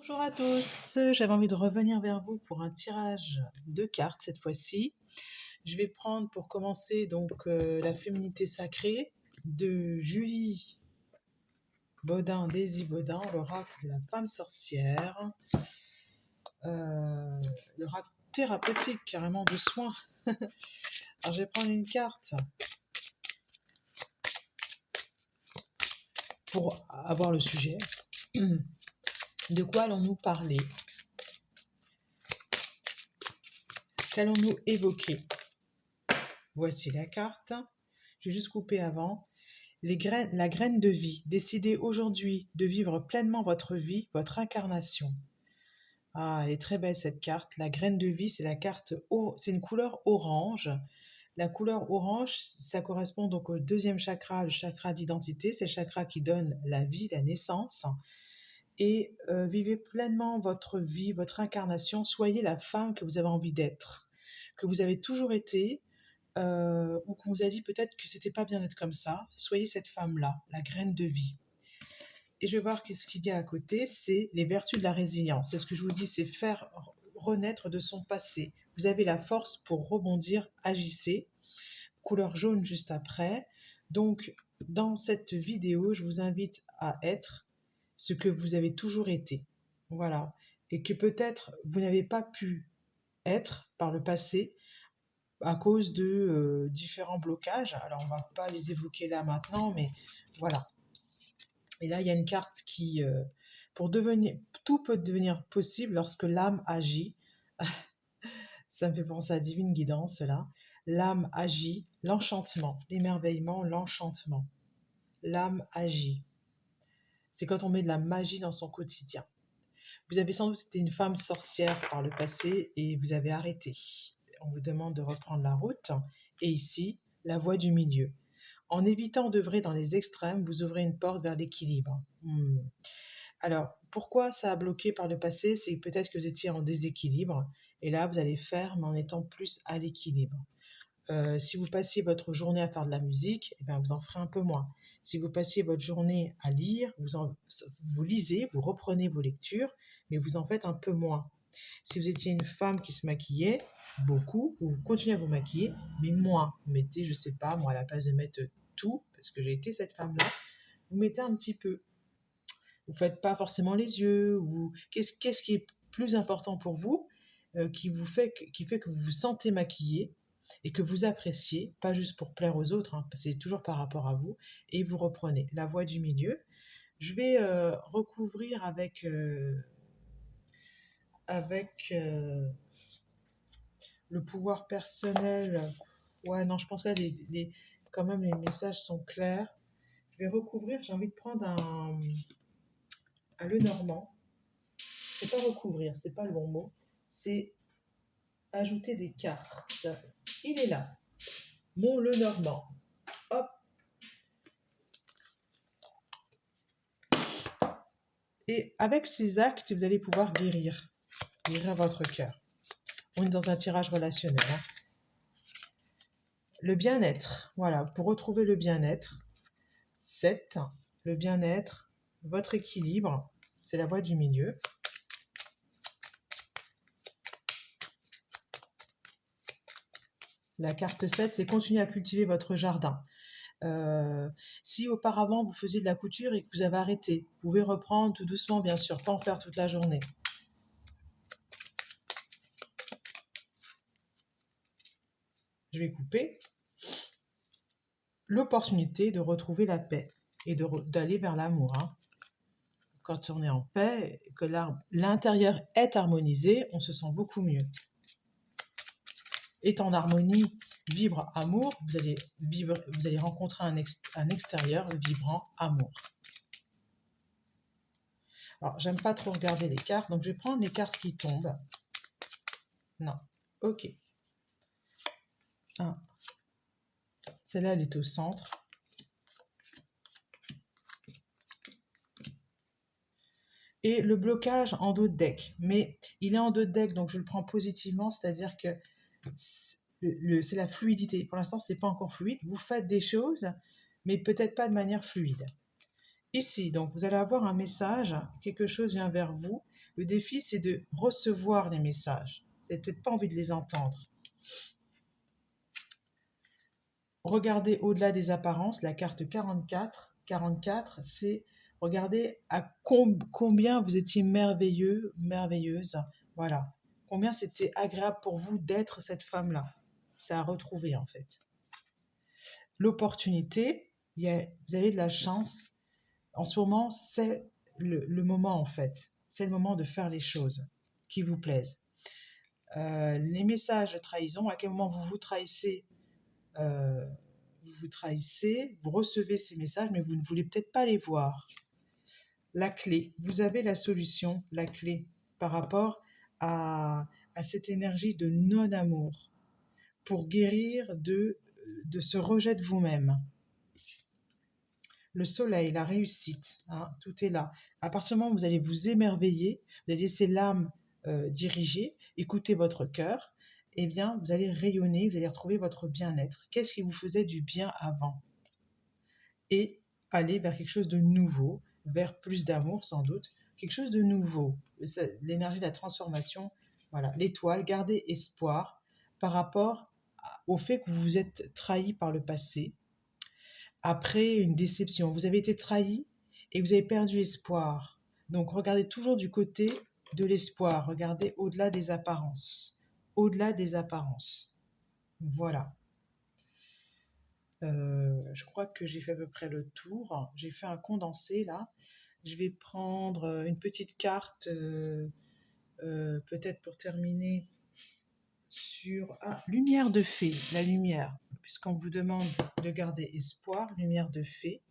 Bonjour à tous, j'avais envie de revenir vers vous pour un tirage de cartes cette fois-ci. Je vais prendre pour commencer la féminité sacrée de Julie Baudin, Daisy Baudin, l'oracle de la femme sorcière, l'oracle thérapeutique carrément de soins. Alors je vais prendre une carte pour avoir le sujet. De quoi allons-nous parler? Qu'allons-nous évoquer? Voici la carte. Je vais juste couper avant. La graine de vie. Décidez aujourd'hui de vivre pleinement votre vie, votre incarnation. Ah, elle est très belle cette carte. La graine de vie, c'est c'est une couleur orange. La couleur orange, ça correspond donc au deuxième chakra, le chakra d'identité. C'est le chakra qui donne la vie, la naissance. Et vivez pleinement votre vie, votre incarnation. Soyez la femme que vous avez envie d'être, que vous avez toujours été, ou qu'on vous a dit peut-être que c'était pas bien d'être comme ça. Soyez cette femme-là, la graine de vie. Et je vais voir qu'est-ce qu'il y a à côté, c'est les vertus de la résilience. C'est ce que je vous dis, c'est faire renaître de son passé. Vous avez la force pour rebondir, agissez. Couleur jaune juste après. Donc, dans cette vidéo, je vous invite à être ce que vous avez toujours été. Voilà. Et que peut-être vous n'avez pas pu être par le passé à cause de différents blocages. Alors, on ne va pas les évoquer là maintenant, mais voilà. Et là, il y a une carte qui, tout peut devenir possible lorsque l'âme agit. Ça me fait penser à Divine Guidance, là. L'âme agit, l'enchantement, l'émerveillement, l'enchantement. L'âme agit. C'est quand on met de la magie dans son quotidien. Vous avez sans doute été une femme sorcière par le passé et vous avez arrêté. On vous demande de reprendre la route. Et ici, la voie du milieu. En évitant d'œuvrer dans les extrêmes, vous ouvrez une porte vers l'équilibre. Alors, pourquoi ça a bloqué par le passé? C'est peut-être que vous étiez en déséquilibre. Et là, vous allez faire, mais en étant plus à l'équilibre. Si vous passiez votre journée à faire de la musique, eh bien, vous en ferez un peu moins. Si vous passiez votre journée à lire, vous lisez, vous reprenez vos lectures, mais vous en faites un peu moins. Si vous étiez une femme qui se maquillait beaucoup, vous continuez à vous maquiller, mais moins. Vous mettez, je ne sais pas, moi, à la place de mettre tout, parce que j'ai été cette femme-là, vous mettez un petit peu. Vous ne faites pas forcément les yeux, ou qu'est-ce qui est plus important pour vous, qui fait que vous vous sentez maquillée et que vous appréciez, pas juste pour plaire aux autres, hein, c'est toujours par rapport à vous, et vous reprenez la voie du milieu. Je vais recouvrir avec le pouvoir personnel. Ouais, non, je pense que là, quand même, les messages sont clairs. Je vais recouvrir, j'ai envie de prendre un Lenormand. C'est pas recouvrir, c'est pas le bon mot. C'est ajouter des cartes. Il est là. Mon Lenormand. Hop. Et avec ces actes, vous allez pouvoir guérir votre cœur. On est dans un tirage relationnel. Hein. Le bien-être. Voilà, pour retrouver le bien-être. 7. Le bien-être, votre équilibre. C'est la voie du milieu. La carte 7, c'est continuer à cultiver votre jardin. Si auparavant vous faisiez de la couture et que vous avez arrêté, vous pouvez reprendre tout doucement, bien sûr, pas en faire toute la journée. Je vais couper. L'opportunité de retrouver la paix et d'aller vers l'amour. Hein. Quand on est en paix, que l'intérieur est harmonisé, on se sent beaucoup mieux. Est en harmonie, vibre amour, vous allez rencontrer un extérieur vibrant amour. Alors, j'aime pas trop regarder les cartes, donc je vais prendre les cartes qui tombent. Non, ok. Celle-là, elle est au centre. Et le blocage en dos de deck. Mais il est en dos de deck, donc je le prends positivement, c'est-à-dire que c'est la fluidité. Pour l'instant, c'est pas encore fluide. Vous faites des choses, mais peut-être pas de manière fluide. Ici, donc, vous allez avoir un message, quelque chose vient vers vous. Le défi, c'est de recevoir les messages. Vous n'avez peut-être pas envie de les entendre. Regardez au-delà des apparences, la carte 44. 44, c'est regarder à combien vous étiez merveilleux, merveilleuse. Voilà. Combien c'était agréable pour vous d'être cette femme-là. C'est à retrouver en fait. L'opportunité, vous avez de la chance. En ce moment, c'est le moment en fait. C'est le moment de faire les choses qui vous plaisent. Les messages de trahison, à quel moment vous vous trahissez, vous recevez ces messages, mais vous ne voulez peut-être pas les voir. La clé, vous avez la solution, la clé, par rapport à cette énergie de non-amour, pour guérir de ce rejet de vous-même. Le soleil, la réussite, hein, tout est là. À partir du moment où vous allez vous émerveiller, vous allez laisser l'âme diriger, écouter votre cœur, eh bien, vous allez rayonner, vous allez retrouver votre bien-être. Qu'est-ce qui vous faisait du bien avant? Et aller vers quelque chose de nouveau, vers plus d'amour sans doute, quelque chose de nouveau. L'énergie de la transformation, voilà, l'étoile, gardez espoir par rapport au fait que vous vous êtes trahi par le passé, après une déception. Vous avez été trahi et vous avez perdu espoir. Donc regardez toujours du côté de l'espoir, regardez au-delà des apparences. Au-delà des apparences. Voilà. Je crois que j'ai fait à peu près le tour. J'ai fait un condensé là. Je vais prendre une petite carte, peut-être pour terminer, sur lumière de fée, la lumière, puisqu'on vous demande de garder espoir, lumière de fée.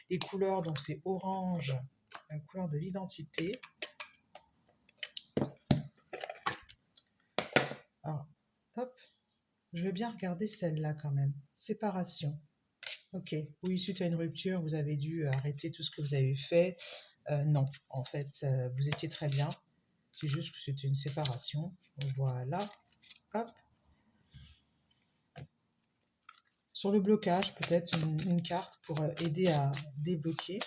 Les couleurs, donc c'est orange, la couleur de l'identité. Alors, hop, je vais bien regarder celle-là quand même. Séparation. Ok, oui, suite à une rupture, vous avez dû arrêter tout ce que vous avez fait. Non, en fait, vous étiez très bien. C'est juste que c'était une séparation. Voilà, hop. Sur le blocage, peut-être une carte pour aider à débloquer.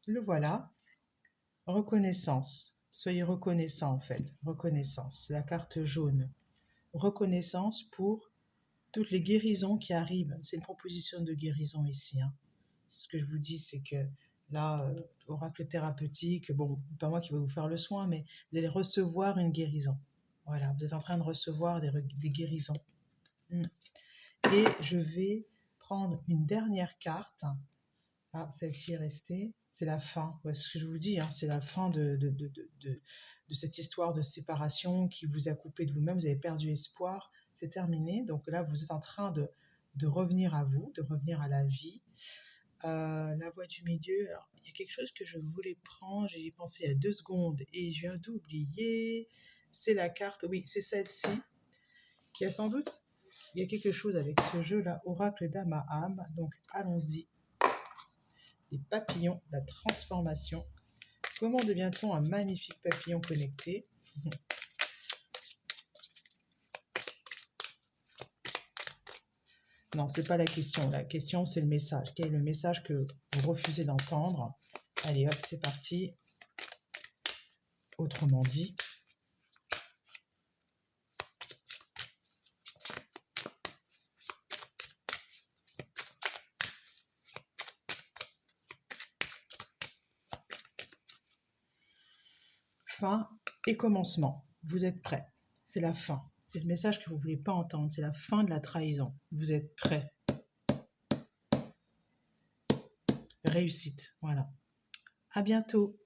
Le voilà. Reconnaissance. Soyez reconnaissant en fait. Reconnaissance. C'est la carte jaune. Reconnaissance pour toutes les guérisons qui arrivent. C'est une proposition de guérison ici. Hein. Ce que je vous dis, c'est que là, oracle thérapeutique, bon, pas moi qui vais vous faire le soin, mais vous allez recevoir une guérison. Voilà, vous êtes en train de recevoir des guérisons. Et je vais prendre une dernière carte. Ah, celle-ci est restée. C'est la fin. Ouais, ce que je vous dis, hein, c'est la fin de cette histoire de séparation qui vous a coupé de vous-même. Vous avez perdu espoir. C'est terminé. Donc là, vous êtes en train de revenir à vous, de revenir à la vie. La voie du milieu. Alors, il y a quelque chose que je voulais prendre. J'y ai pensé il y a 2 secondes et je viens d'oublier. C'est la carte. Oui, c'est celle-ci. Qui a sans doute. Il y a quelque chose avec ce jeu-là. Oracle d'âme à âme. Donc, allons-y. Les papillons, la transformation. Comment devient-on un magnifique papillon connecté? Non, c'est pas la question. La question, c'est le message. Quel est le message que vous refusez d'entendre? Allez, hop, c'est parti. Autrement dit. Fin et commencement. Vous êtes prêts. C'est la fin. C'est le message que vous ne voulez pas entendre. C'est la fin de la trahison. Vous êtes prêts. Réussite. Voilà. À bientôt.